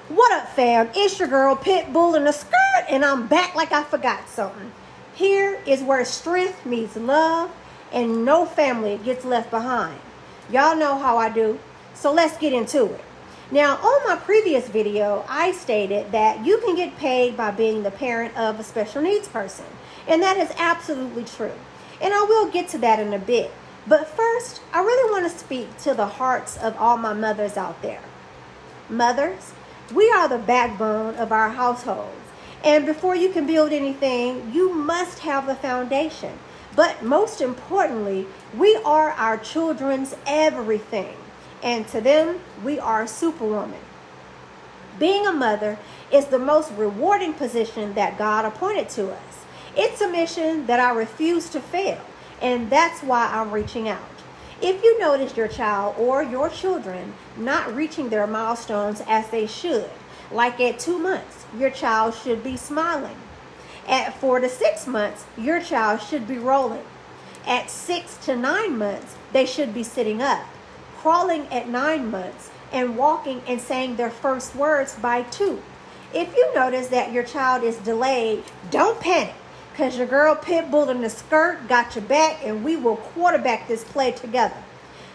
What up, fam? It's your girl Pitbull in a skirt, and I'm back like I forgot something. Here is where strength meets love, and no family gets left behind. Y'all know how I do, so let's get into it. Now, on my previous video, I stated that you can get paid by being the parent of a special needs person, and that is absolutely true. And I will get to that in a bit. But first, I really want to speak to the hearts of all my mothers out there. Mothers, we are the backbone of our households. And before you can build anything, you must have a foundation. But most importantly, we are our children's everything. And to them, we are superwoman. Being a mother is the most rewarding position that God appointed to us. It's a mission that I refuse to fail. And that's why I'm reaching out. If you notice your child or your children not reaching their milestones as they should, like at 2 months, your child should be smiling. At 4 to 6 months, your child should be rolling. At 6 to 9 months, they should be sitting up, crawling at 9 months, and walking and saying their first words by 2. If you notice that your child is delayed, don't panic. Because your girl Pitbull in the skirt got your back, and we will quarterback this play together.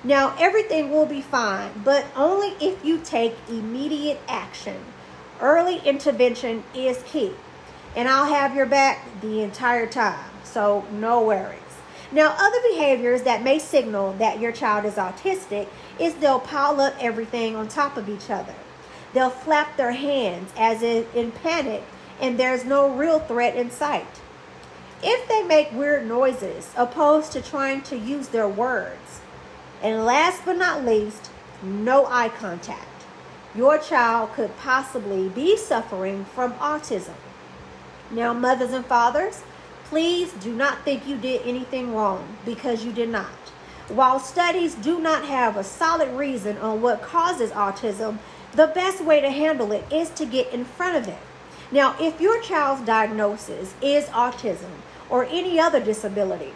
Now, everything will be fine, but only if you take immediate action. Early intervention is key. And I'll have your back the entire time, so no worries. Now, other behaviors that may signal that your child is autistic is they'll pile up everything on top of each other. They'll flap their hands as if in panic, and there's no real threat in sight. If they make weird noises opposed to trying to use their words. And last but not least, no eye contact. Your child could possibly be suffering from autism. Now, mothers and fathers, please do not think you did anything wrong, because you did not. While studies do not have a solid reason on what causes autism, the best way to handle it is to get in front of it. Now, if your child's diagnosis is autism, or any other disability,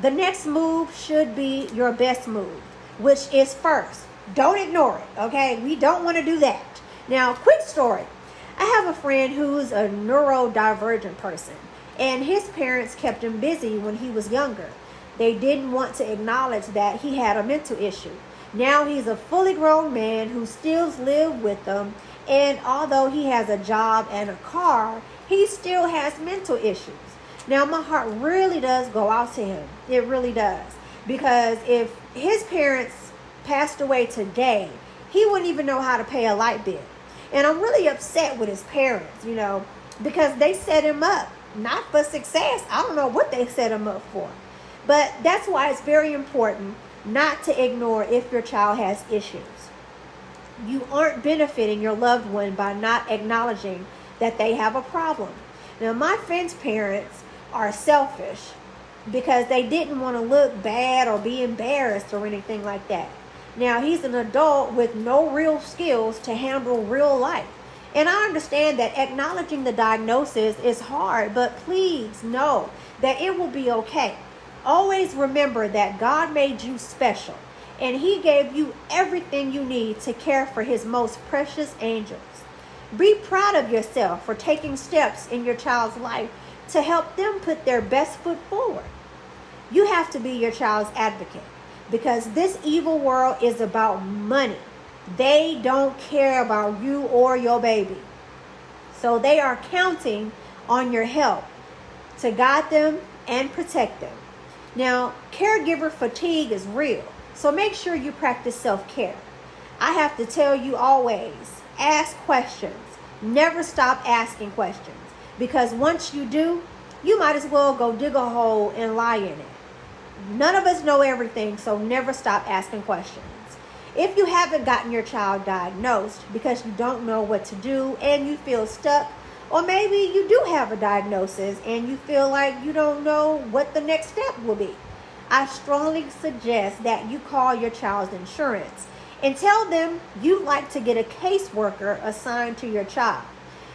the next move should be your best move, which is first, don't ignore it, okay? We don't want to do that. Now, quick story. I have a friend who's a neurodivergent person, and his parents kept him busy when he was younger. They didn't want to acknowledge that he had a mental issue. Now he's a fully grown man who still lives with them, and although he has a job and a car, he still has mental issues. Now, my heart really does go out to him. It really does. Because if his parents passed away today, he wouldn't even know how to pay a light bill. And I'm really upset with his parents, because they set him up, not for success. I don't know what they set him up for. But that's why it's very important not to ignore if your child has issues. You aren't benefiting your loved one by not acknowledging that they have a problem. Now, my friend's parents are selfish because they didn't want to look bad or be embarrassed or anything like that. Now, he's an adult with no real skills to handle real life. And I understand that acknowledging the diagnosis is hard, but please know that it will be okay. Always remember that God made you special, and He gave you everything you need to care for His most precious angels. Be proud of yourself for taking steps in your child's life to help them put their best foot forward. You have to be your child's advocate, because this evil world is about money. They don't care about you or your baby. So they are counting on your help to guide them and protect them. Now, caregiver fatigue is real, so make sure you practice self-care. I have to tell you always, ask questions. Never stop asking questions. Because once you do, you might as well go dig a hole and lie in it. None of us know everything, so never stop asking questions. If you haven't gotten your child diagnosed because you don't know what to do and you feel stuck, or maybe you do have a diagnosis and you feel like you don't know what the next step will be, I strongly suggest that you call your child's insurance and tell them you'd like to get a caseworker assigned to your child.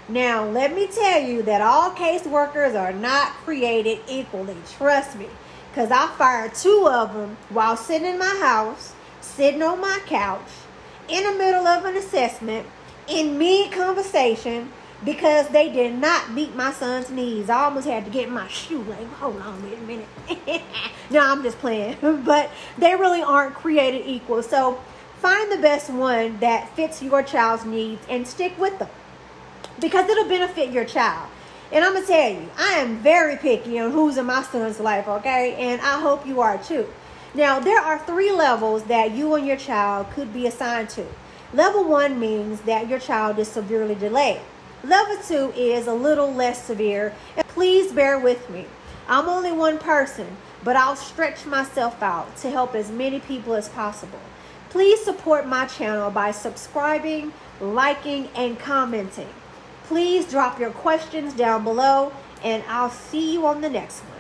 Now, let me tell you that all caseworkers are not created equally. Trust me, because I fired 2 of them while sitting in my house, sitting on my couch, in the middle of an assessment, in mid-conversation because they did not meet my son's needs. I almost had to get in my shoe, like, hold on, wait a minute. No, I'm just playing. But they really aren't created equal. So find the best one that fits your child's needs and stick with them, because it'll benefit your child. And I'm going to tell you, I am very picky on who's in my son's life, okay? And I hope you are too. Now, there are 3 levels that you and your child could be assigned to. Level 1 means that your child is severely delayed. Level 2 is a little less severe. And please bear with me. I'm only one person, but I'll stretch myself out to help as many people as possible. Please support my channel by subscribing, liking, and commenting. Please drop your questions down below, and I'll see you on the next one.